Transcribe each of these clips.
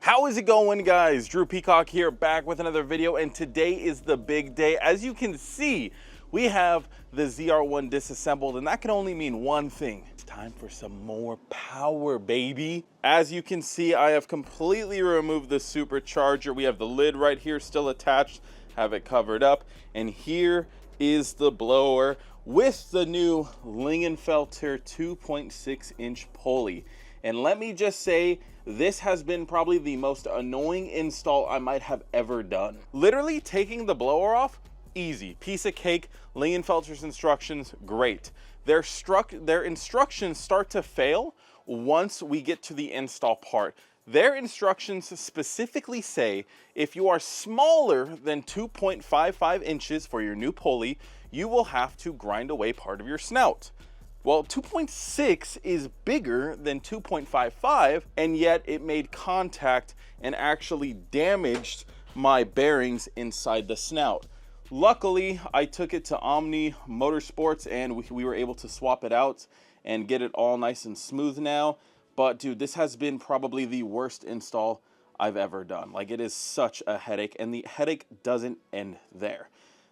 How is it going, guys? Drew Peacock here, back with another video, and today is the big day. As you can see, we have the ZR1 disassembled, and that can only mean one thing. It's time for some more power, baby. As you can see, I have completely removed the supercharger. We have the lid right here still attached, have it covered up, and here is the blower with the new Lingenfelter 2.6-inch pulley. And let me just say, this has been probably the most annoying install I might have ever done. Literally taking the blower off, easy, piece of cake. Lingenfelter's instructions, great. Their instructions start to fail once we get to the install part. Their instructions specifically say if you are smaller than 2.55 inches for your new pulley, you will have to grind away part of your snout. Well, 2.6 is bigger than 2.55, and yet it made contact and actually damaged my bearings inside the snout. Luckily, I took it to Omni Motorsports and we were able to swap it out and get it all nice and smooth now. But dude, this has been probably the worst install I've ever done. Like, it is such a headache, and the headache doesn't end there.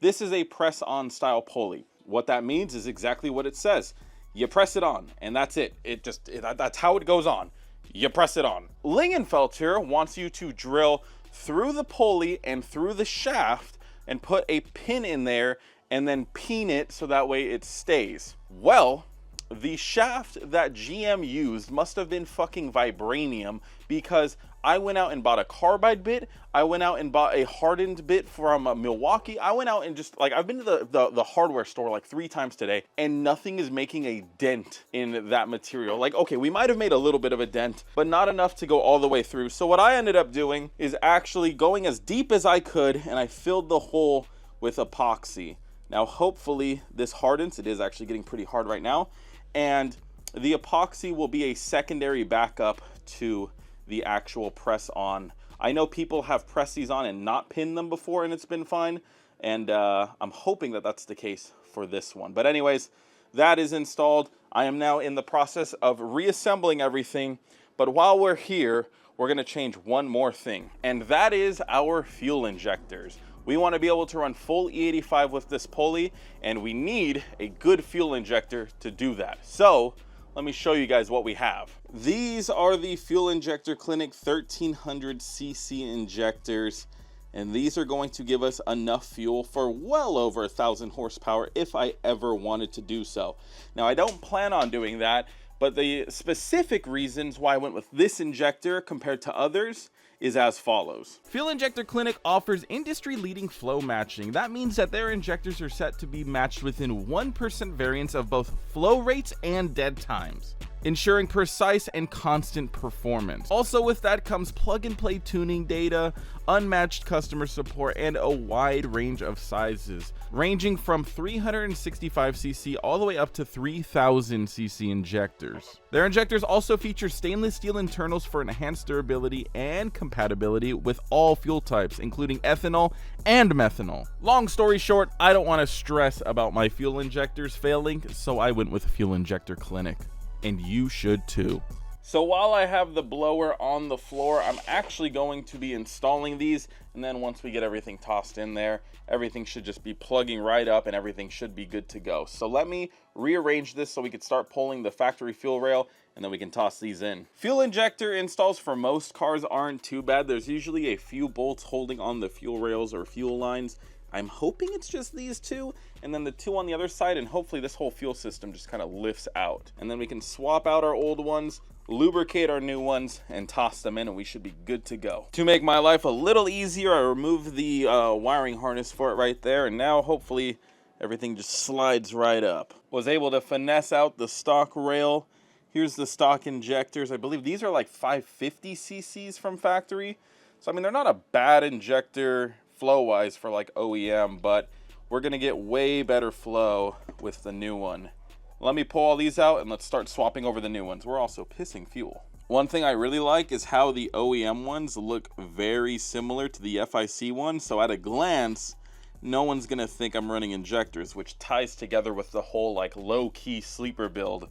This is a press-on style pulley. What that means is exactly what it says. You press it on, and that's it. That's how it goes on. You press it on. Lingenfelter wants you to drill through the pulley and through the shaft and put a pin in there and then peen it so that way it stays. Well, the shaft that GM used must have been fucking vibranium, because I went out and bought a carbide bit. I went out and bought a hardened bit from Milwaukee. I went out and just, like, I've been to the hardware store like 3 times today, and nothing is making a dent in that material. Like, okay, we might have made a little bit of a dent, but not enough to go all the way through. So what I ended up doing is actually going as deep as I could, and I filled the hole with epoxy. Now, hopefully this hardens. It is actually getting pretty hard right now. And the epoxy will be a secondary backup to the actual press on. I know people have pressed these on and not pinned them before, and it's been fine. And I'm hoping that that's the case for this one. But anyways, that is installed. I am now in the process of reassembling everything. But while we're here, we're gonna change one more thing, and that is our fuel injectors. We want to be able to run full E85 with this pulley, and we need a good fuel injector to do that. So let me show you guys what we have. These are the Fuel Injector Clinic 1300cc injectors, and these are going to give us enough fuel for well over 1,000 horsepower if I ever wanted to do so. Now, I don't plan on doing that, but the specific reasons why I went with this injector compared to others is as follows. Fuel Injector Clinic offers industry-leading flow matching. That means that their injectors are set to be matched within 1% variance of both flow rates and dead times, ensuring precise and constant performance. Also with that comes plug-and-play tuning data, unmatched customer support, and a wide range of sizes, ranging from 365cc all the way up to 3000cc injectors. Their injectors also feature stainless steel internals for enhanced durability and compatibility with all fuel types, including ethanol and methanol. Long story short, I don't want to stress about my fuel injectors failing, so I went with Fuel Injector Clinic. And you should too. So while I have the blower on the floor, I'm actually going to be installing these, and then once we get everything tossed in there, everything should just be plugging right up and everything should be good to go. So let me rearrange this so we can start pulling the factory fuel rail, and then we can toss these in. Fuel injector installs for most cars aren't too bad. There's usually a few bolts holding on the fuel rails or fuel lines. I'm hoping it's just these two, and then the two on the other side, and hopefully this whole fuel system just kind of lifts out. And then we can swap out our old ones, lubricate our new ones, and toss them in, and we should be good to go. To make my life a little easier, I removed the wiring harness for it right there, and now hopefully everything just slides right up. Was able to finesse out the stock rail. Here's the stock injectors. I believe these are like 550 cc's from factory. So I mean, they're not a bad injector flow-wise for like OEM, but we're gonna get way better flow with the new one. Let me pull all these out and let's start swapping over the new ones. We're also pissing fuel. One thing I really like is how the OEM ones look very similar to the FIC ones, so at a glance, no one's gonna think I'm running injectors, which ties together with the whole like low-key sleeper build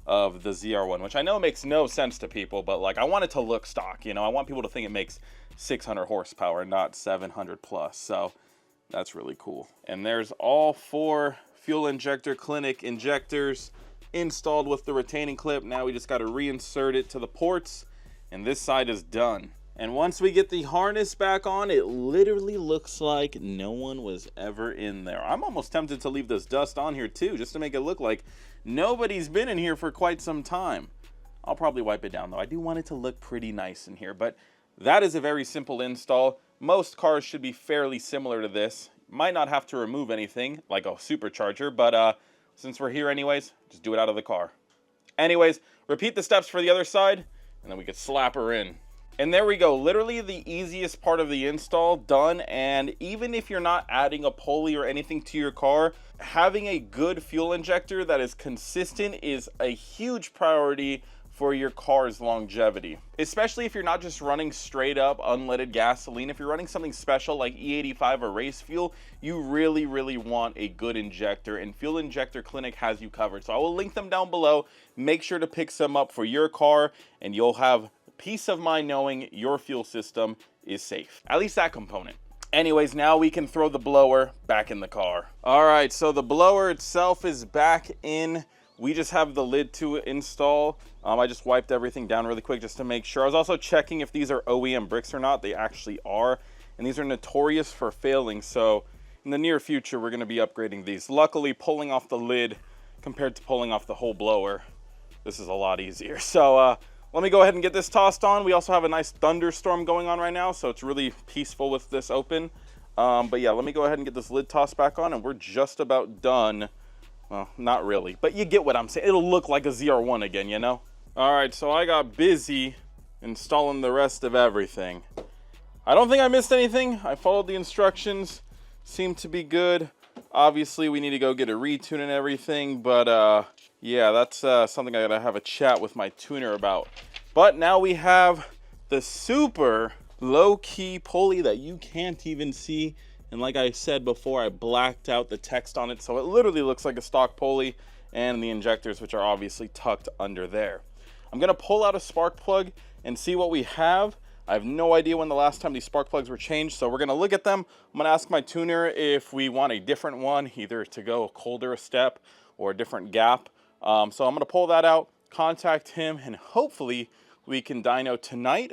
of the ZR1, which I know makes no sense to people, but like I want it to look stock, you know, I want people to think it makes 600 horsepower, not 700 plus. So that's really cool. And there's all 4 fuel injector clinic injectors installed with the retaining clip. Now we just got to reinsert it to the ports, and this side is done. And once we get the harness back on, it literally looks like no one was ever in there. I'm almost tempted to leave this dust on here too, just to make it look like nobody's been in here for quite some time. I'll probably wipe it down though. I do want it to look pretty nice in here, but that is a very simple install. Most cars should be fairly similar to this. Might not have to remove anything like a Supercharger, but since we're here anyways, just do it out of the car. Anyways, repeat the steps for the other side, and then we could slap her in. And there we go, literally the easiest part of the install done. And even if you're not adding a pulley or anything to your car, having a good fuel injector that is consistent is a huge priority for your car's longevity. Especially if you're not just running straight up unleaded gasoline. If you're running something special like E85 or race fuel, you really, really want a good injector, and Fuel Injector Clinic has you covered. So I will link them down below. Make sure to pick some up for your car, and you'll have peace of mind knowing your fuel system is safe. At least that component. Anyways, now we can throw the blower back in the car. All right, so the blower itself is back in. We just have the lid to install. I just wiped everything down really quick just to make sure. I was also checking if these are OEM bricks or not. They actually are, and these are notorious for failing. So in the near future, we're gonna be upgrading these. Luckily, pulling off the lid compared to pulling off the whole blower, this is a lot easier. So let me go ahead and get this tossed on. We also have a nice thunderstorm going on right now, so it's really peaceful with this open. But yeah, let me go ahead and get this lid tossed back on, and we're just about done. Well, not really, but you get what I'm saying. It'll look like a ZR1 again, you know? All right, so I got busy installing the rest of everything. I don't think I missed anything. I followed the instructions, seemed to be good. Obviously, we need to go get a retune and everything, but yeah, that's something I gotta have a chat with my tuner about. But now we have the super low-key pulley that you can't even see. And like I said before, I blacked out the text on it, so it literally looks like a stock pulley, and the injectors, which are obviously tucked under there. I'm gonna pull out a spark plug and see what we have. I have no idea when the last time these spark plugs were changed, so we're gonna look at them. I'm gonna ask my tuner if we want a different one, either to go colder a step or a different gap. So I'm gonna pull that out, contact him, and hopefully we can dyno tonight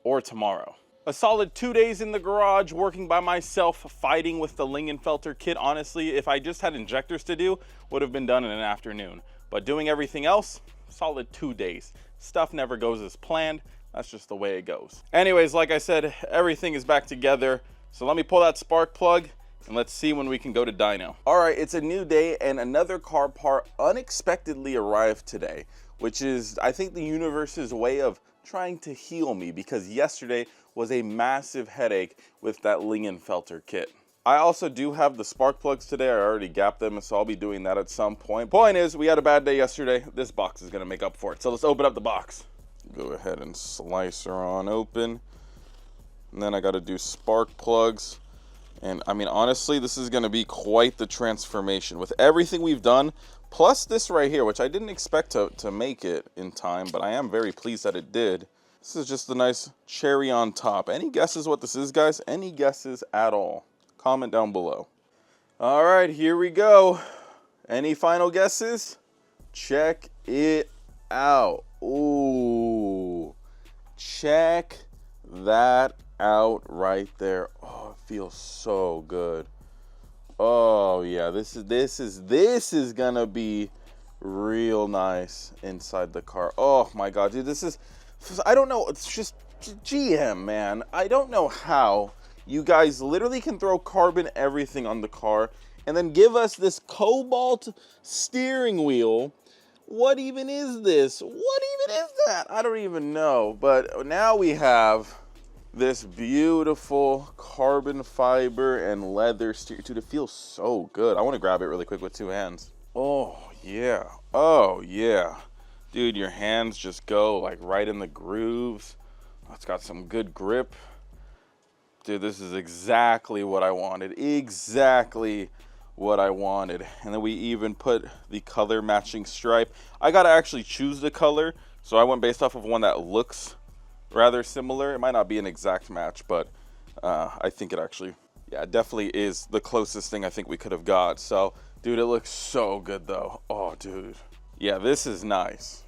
or tomorrow. A solid 2 days in the garage working by myself, fighting with the Lingenfelter kit. Honestly, if I just had injectors to do, would have been done in an afternoon. But doing everything else, solid 2 days. Stuff never goes as planned. That's just the way it goes. Anyways, like I said, everything is back together. So let me pull that spark plug and let's see when we can go to dyno. All right, it's a new day and another car part unexpectedly arrived today, which is, I think, the universe's way of trying to heal me, because yesterday was a massive headache with that Lingenfelter kit. I also do have the spark plugs today. I already gapped them, so I'll be doing that at some point. Point is, we had a bad day yesterday. This box is gonna make up for it. So let's open up the box. Go ahead and slice her on open. And then I gotta do spark plugs. And I mean, honestly, this is gonna be quite the transformation with everything we've done, plus this right here, which I didn't expect to make it in time, but I am very pleased that it did. This is just a nice cherry on top. Any guesses what this is, guys? Any guesses at all? Comment down below. All right, here we go. Any final guesses? Check it out. Ooh, check that out right there. Oh, it feels so good. Oh yeah, this is gonna be real nice inside the car. Oh my god, dude, this is, I don't know, it's just GM, man. I don't know how you guys literally can throw carbon everything on the car and then give us this cobalt steering wheel. What even is this? What even is that? I don't even know. But now we have this beautiful carbon fiber and leather steering. Dude, it feels so good. I want to grab it really quick with 2 hands. Oh yeah. Oh yeah. Dude, your hands just go like right in the grooves. It's got some good grip. Dude, this is exactly what I wanted. Exactly what I wanted. And then we even put the color matching stripe. I gotta actually choose the color, so I went based off of one that looks rather similar. It might not be an exact match, but I think it actually, yeah, it definitely is the closest thing I think we could have got. So dude, it looks so good though. Oh dude, yeah, this is nice.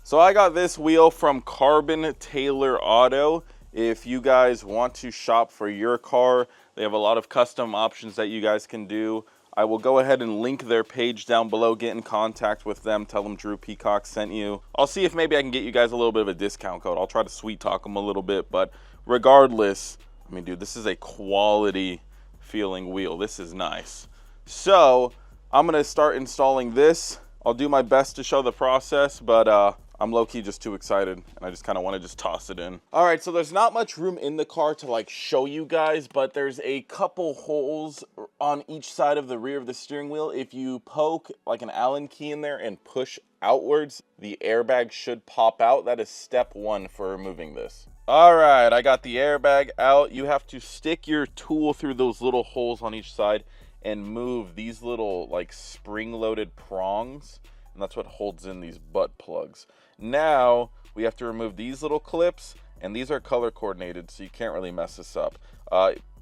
So I got this wheel from Carbon Taylor Auto. If you guys want to shop for your car, they have a lot of custom options that you guys can do. I will go ahead and link their page down below. Get in contact with them. Tell them Drew Peacock sent you. I'll see if maybe I can get you guys a little bit of a discount code. I'll try to sweet talk them a little bit. But regardless, I mean, dude, this is a quality feeling wheel. This is nice. So I'm going to start installing this. I'll do my best to show the process, but I'm low-key just too excited, and I just kind of want to just toss it in. All right, so there's not much room in the car to like show you guys, but there's a couple holes on each side of the rear of the steering wheel. If you poke like an Allen key in there and push outwards, the airbag should pop out. That is step one for removing this. All right, I got the airbag out. You have to stick your tool through those little holes on each side and move these little like spring-loaded prongs, and that's what holds in these butt plugs. Now we have to remove these little clips, and these are color coordinated, so you can't really mess this up.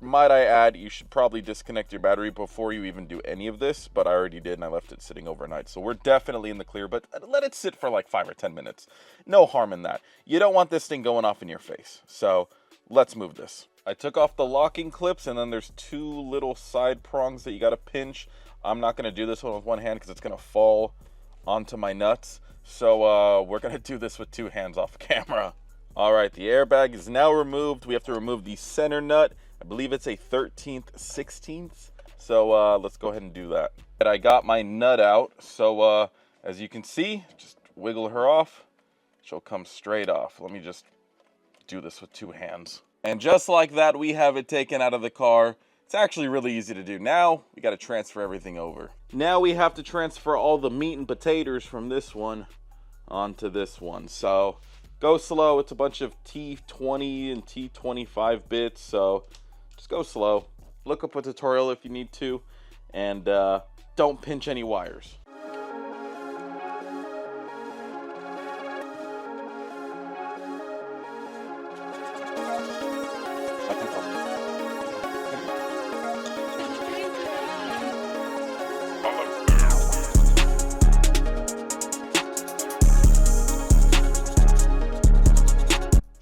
Might I add, you should probably disconnect your battery before you even do any of this, but I already did, and I left it sitting overnight. So we're definitely in the clear, but let it sit for like 5 or 10 minutes. No harm in that. You don't want this thing going off in your face. So let's move this. I took off the locking clips, and then there's 2 little side prongs that you got to pinch. I'm not going to do this one with one hand because it's going to fall onto my nuts. So we're going to do this with 2 hands off camera. All right, the airbag is now removed. We have to remove the center nut. I believe it's a 13th 16th. So let's go ahead and do that. And I got my nut out. So as you can see, just wiggle her off. She'll come straight off. Let me just do this with 2 hands. And just like that, we have it taken out of the car. It's actually really easy to do. Now we got to transfer everything over. Now we have to transfer all the meat and potatoes from this one onto this one. So go slow. It's a bunch of T20 and T25 bits, so just go slow. Look up a tutorial if you need to, and don't pinch any wires.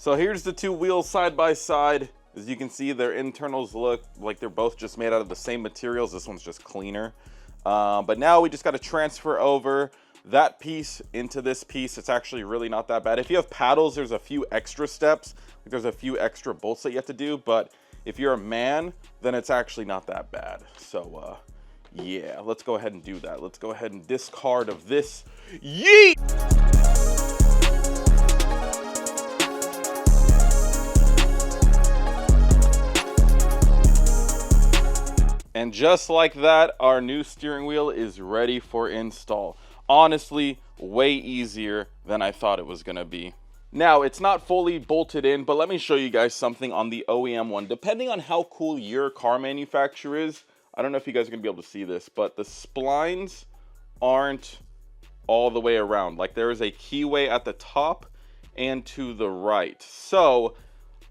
So here's the 2 wheels side by side. As you can see, their internals look like they're both just made out of the same materials. This one's just cleaner. But now we just got to transfer over that piece into this piece. It's actually really not that bad. If you have paddles, there's a few extra steps. There's a few extra bolts that you have to do. But if you're a man, then it's actually not that bad. So yeah, let's go ahead and do that. Let's go ahead and discard of this. Yeet! And just like that, our new steering wheel is ready for install. Honestly, way easier than I thought it was gonna be. Now, it's not fully bolted in, but let me show you guys something on the OEM one. Depending on how cool your car manufacturer is, I don't know if you guys are gonna be able to see this, but the splines aren't all the way around. Like there is a keyway at the top and to the right. So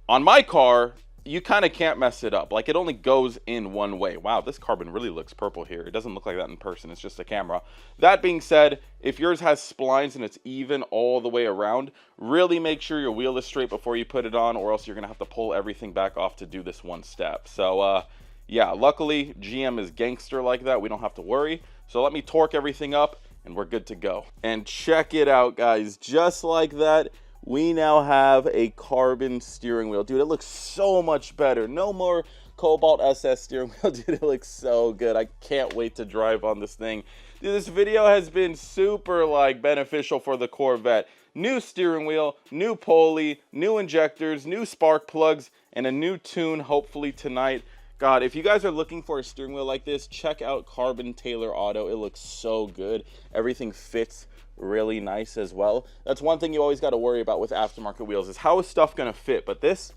on my car, you kind of can't mess it up. Like it only goes in one way. Wow, this carbon really looks purple here. It doesn't look like that in person. It's just a camera. That being said, if yours has splines and it's even all the way around, really make sure your wheel is straight before you put it on, or else you're gonna have to pull everything back off to do this one step. So yeah, luckily GM is gangster like that. We don't have to worry. So let me torque everything up and we're good to go. And check it out, guys. Just like that, we now have a carbon steering wheel. Dude, it looks so much better. No more Cobalt SS steering wheel. Dude, it looks so good. I can't wait to drive on this thing. Dude, this video has been super beneficial for the Corvette. New steering wheel, new pulley, new injectors, new spark plugs, and a new tune hopefully tonight. God, if you guys are looking for a steering wheel like this, check out Carbon Taylor Auto. It looks so good. Everything fits really nice as well. That's one thing you always got to worry about with aftermarket wheels, is how is stuff gonna fit, but this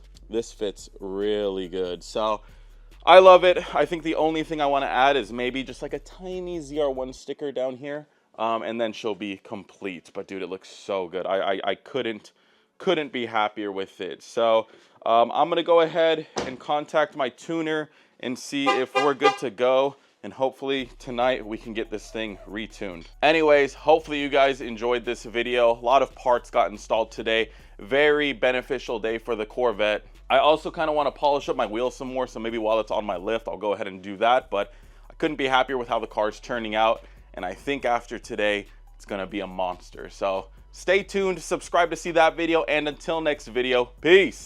fits really good. So I love it. I think the only thing I want to add is maybe just like a tiny ZR1 sticker down here, and then she'll be complete. But dude, it looks so good. I couldn't be happier with it. So I'm gonna go ahead and contact my tuner and see if we're good to go. And hopefully tonight we can get this thing retuned. Anyways, hopefully you guys enjoyed this video. A lot of parts got installed today. Very beneficial day for the Corvette. I also kind of want to polish up my wheels some more, so maybe while it's on my lift, I'll go ahead and do that. But I couldn't be happier with how the car's turning out. And I think after today, it's gonna be a monster. So stay tuned, subscribe to see that video, and until next video, peace.